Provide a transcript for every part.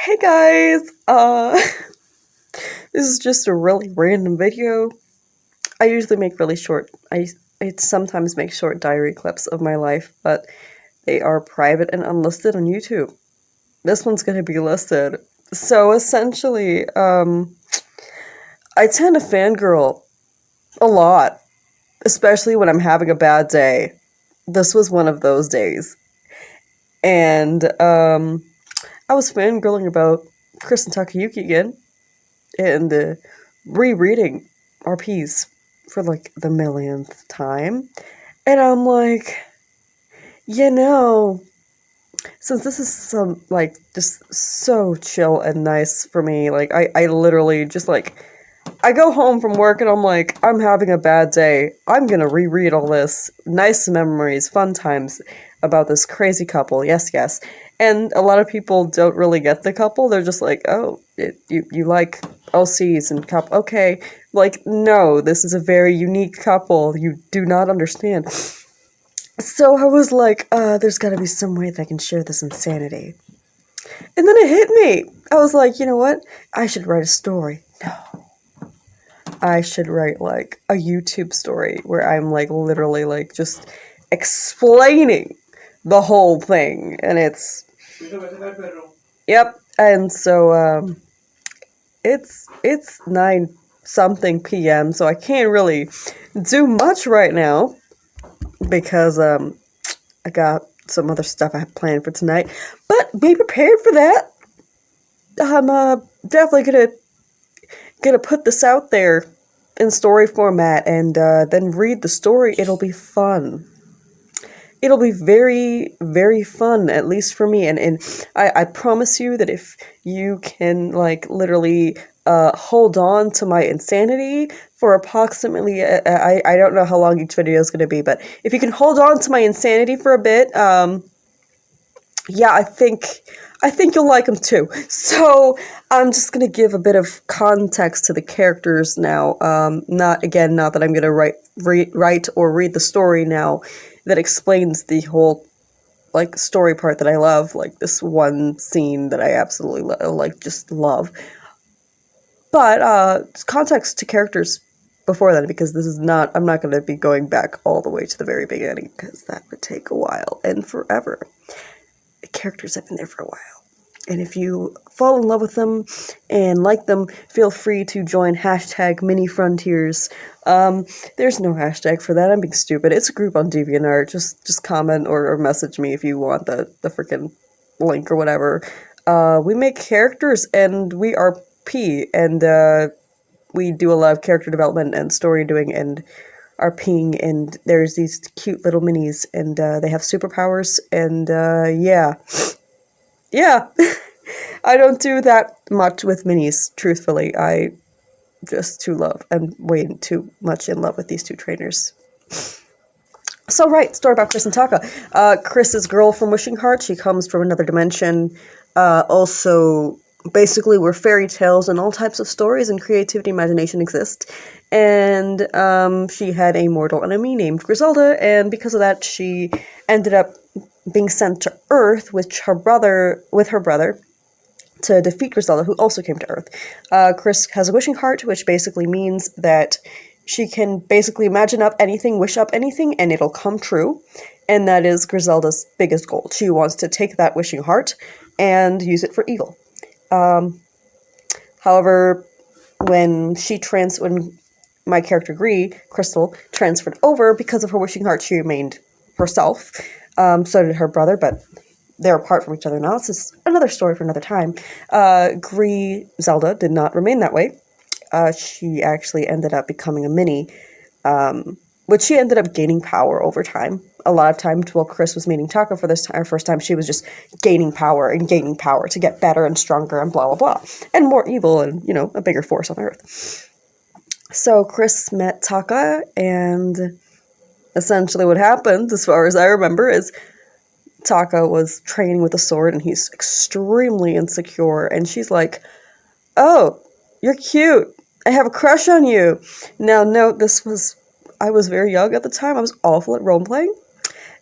Hey guys, this is just a really random video. I usually make really short, I sometimes make short diary clips of my life, but they are private and unlisted on YouTube. This one's gonna be listed. So essentially, I tend to fangirl a lot, especially when I'm having a bad day. This was one of those days. And, I was fangirling about Chris and Takayuki again, and rereading RPs for like the millionth time. And I'm like, you know, since this is some like just so chill and nice for me, like I literally just like I go home from work and I'm like, I'm having a bad day. I'm gonna reread all this nice memories, fun times about this crazy couple. Yes, yes. And a lot of people don't really get the couple. They're just like, oh, you like LCs and couple. Okay. Like, no, this is a very unique couple. You do not understand. So I was like, there's gotta be some way that I can share this insanity. And then it hit me. I was like, you know what? I should write a story. No. I should write like a YouTube story where I'm like literally like just explaining the whole thing, and yep. And so it's 9 something p.m. so I can't really do much right now because I got some other stuff I have planned for tonight. But be prepared for that. I'm definitely gonna put this out there in story format and then read the story. It'll be fun. It'll be very, very fun, at least for me. And I promise you that if you can, like, literally hold on to my insanity for approximately, I don't know how long each video is going to be, but if you can hold on to my insanity for a bit, yeah, I think you'll like them too. So I'm just gonna give a bit of context to the characters now. Not that I'm gonna write or read the story now that explains the whole like story part that I love, like this one scene that I absolutely just love. But context to characters before that, because I'm not gonna be going back all the way to the very beginning because that would take a while and forever. The characters have been there for a while. And if you fall in love with them and like them, feel free to join hashtag Mini Frontiers. There's no hashtag for that. I'm being stupid. It's a group on Deviantart. Just comment or message me if you want the freaking link or whatever. We make characters and we are and we do a lot of character development and story doing and RPing, and there's these cute little minis, and they have superpowers, and yeah. I don't do that much with minis, truthfully. I just I'm way too much in love with these two trainers. So right, story about Chris and Taka. Chris's girl from Wishing Heart, she comes from another dimension. Also, basically, where fairy tales and all types of stories and creativity, imagination exist. And she had a mortal enemy named Griselda, and because of that, she ended up being sent to Earth with her brother to defeat Griselda, who also came to Earth. Chris has a wishing heart, which basically means that she can basically imagine up anything, wish up anything, and it'll come true. And that is Griselda's biggest goal. She wants to take that wishing heart and use it for evil. However, when my character Crystal, transferred over, because of her wishing heart, she remained herself. So did her brother, but they're apart from each other now. This is another story for another time. Zelda did not remain that way. She actually ended up becoming a mini, which she ended up gaining power over time. A lot of times while Chris was meeting Taka for her first time, she was just gaining power to get better and stronger and blah, blah, blah. And more evil and, a bigger force on Earth. So Chris met Taka, and essentially what happened, as far as I remember, is Taka was training with a sword, and he's extremely insecure, and she's like, oh, you're cute. I have a crush on you. Now, note, I was very young at the time. I was awful at role-playing,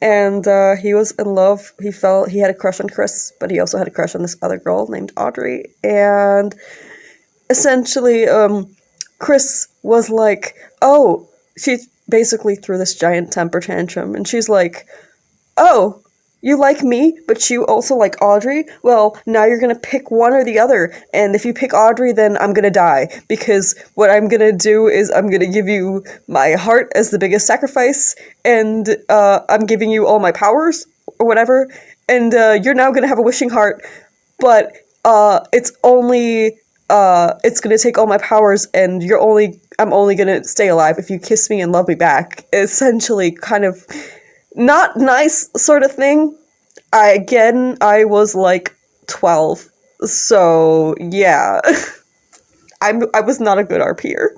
and he was in love. He had a crush on Chris, but he also had a crush on this other girl named Audrey. And essentially, Chris was like, oh, she basically threw this giant temper tantrum, and she's like, oh, you like me, but you also like Audrey? Well, now you're gonna pick one or the other, and if you pick Audrey, then I'm gonna die, because what I'm gonna do is I'm gonna give you my heart as the biggest sacrifice, and I'm giving you all my powers, or whatever, and you're now gonna have a wishing heart, but it's gonna take all my powers, and I'm only gonna stay alive if you kiss me and love me back. Essentially, kind of not nice sort of thing. I was like 12, so yeah. I was not a good RPer,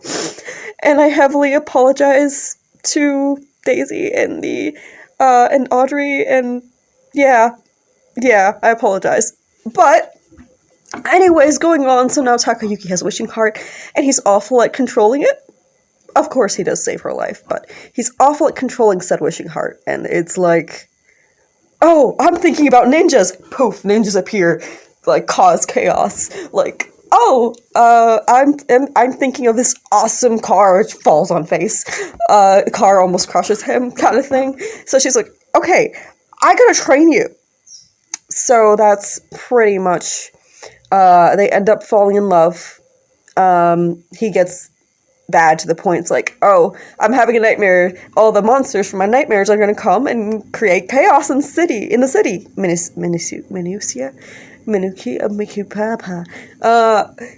and I heavily apologize to Daisy and and Audrey, and yeah, I apologize. But anyways, going on, so now Takayuki has a wishing heart, and he's awful at controlling it. Of course, he does save her life, but he's awful at controlling said wishing heart, and it's like, oh, I'm thinking about ninjas. Poof, ninjas appear, like cause chaos. Like, oh, I'm thinking of this awesome car, which falls on face. Car almost crushes him, kind of thing. So she's like, okay, I gotta train you. So that's pretty much. They end up falling in love. He gets bad to the point it's like, oh, I'm having a nightmare. All the monsters from my nightmares are going to come and create chaos in the city.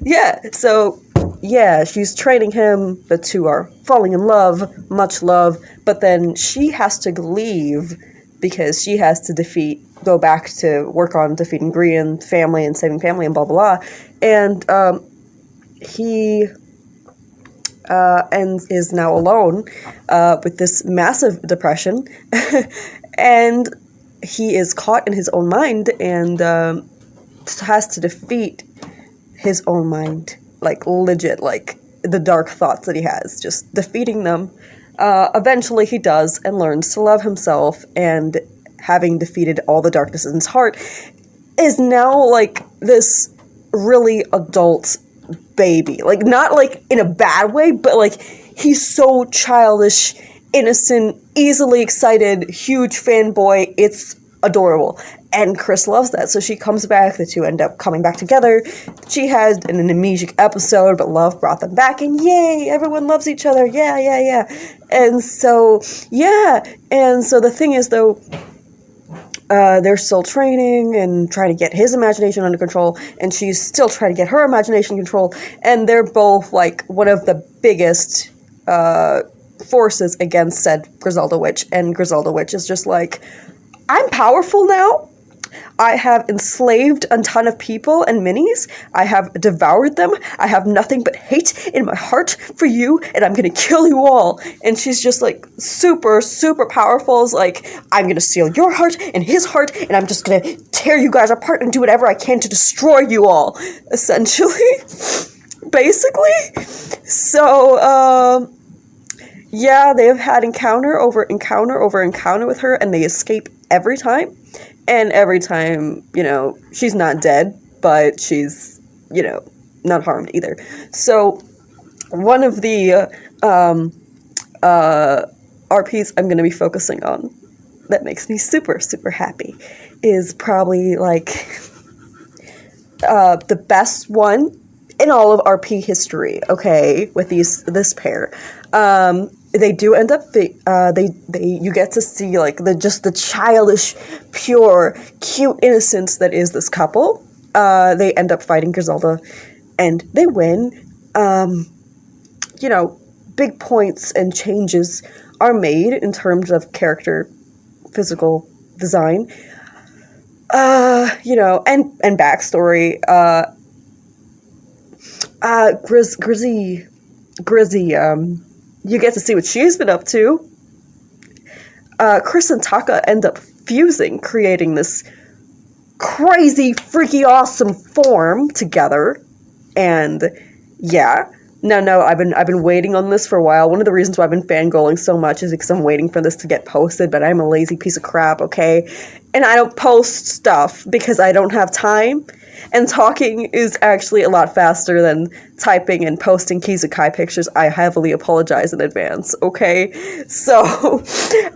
Yeah, so, yeah, she's training him. The two are falling in love, much love, but then she has to leave because she has to go back to work on defeating Gree and family and saving family and blah, blah, blah. And, he and is now alone with this massive depression, and he is caught in his own mind and has to defeat his own mind, like legit, like the dark thoughts that he has, just defeating them. Eventually he does and learns to love himself, and having defeated all the darkness in his heart, is now like this really adult baby. Like, not like in a bad way, but like he's so childish, innocent, easily excited, huge fanboy. It's adorable. And Chris loves that. So she comes back, the two end up coming back together. She had an amnesic episode, but love brought them back, and yay, everyone loves each other. Yeah. And so, yeah. And so the thing is, though, they're still training and trying to get his imagination under control, and she's still trying to get her imagination control, and they're both, like, one of the biggest forces against said Griselda Witch, and Griselda Witch is just like, I'm powerful now. I have enslaved a ton of people and minis. I have devoured them. I have nothing but hate in my heart for you, and I'm gonna kill you all. And she's just like super, super powerful. It's like, I'm gonna steal your heart and his heart, and I'm just gonna tear you guys apart and do whatever I can to destroy you all, essentially. Basically. So, yeah, they have had encounter over encounter with her, and they escape every time. And every time, you know, she's not dead, but she's, you know, not harmed either. So, one of the RPs I'm going to be focusing on that makes me super, super happy is probably, like, the best one in all of RP history, okay, with this pair. They do end up, you get to see, like, the childish, pure, cute innocence that is this couple. They end up fighting Griselda, and they win. You know, big points and changes are made in terms of character, physical design, you know, and backstory. Grizzy, you get to see what she's been up to. Chris and Taka end up fusing, creating this crazy, freaky, awesome form together. And, yeah, No, I've been waiting on this for a while. One of the reasons why I've been fangirling so much is because I'm waiting for this to get posted, but I'm a lazy piece of crap, okay? And I don't post stuff because I don't have time. And talking is actually a lot faster than typing and posting kisekae pictures. I heavily apologize in advance, okay? So,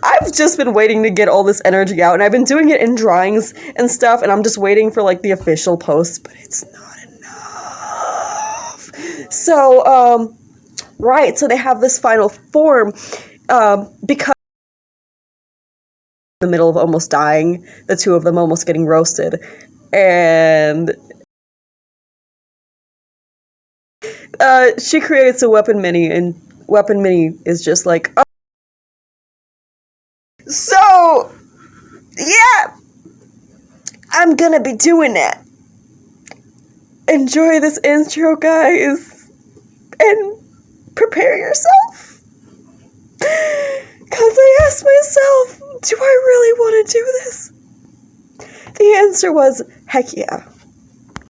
I've just been waiting to get all this energy out, and I've been doing it in drawings and stuff, and I'm just waiting for, like, the official post, but it's not enough. So, right, so they have this final form, because in the middle of almost dying, the two of them almost getting roasted, and she creates a weapon mini, and weapon mini is just like, oh. So, yeah, I'm gonna be doing that. Enjoy this intro, guys, and prepare yourself, because I asked myself, do I really want to do this? The answer was, heck yeah.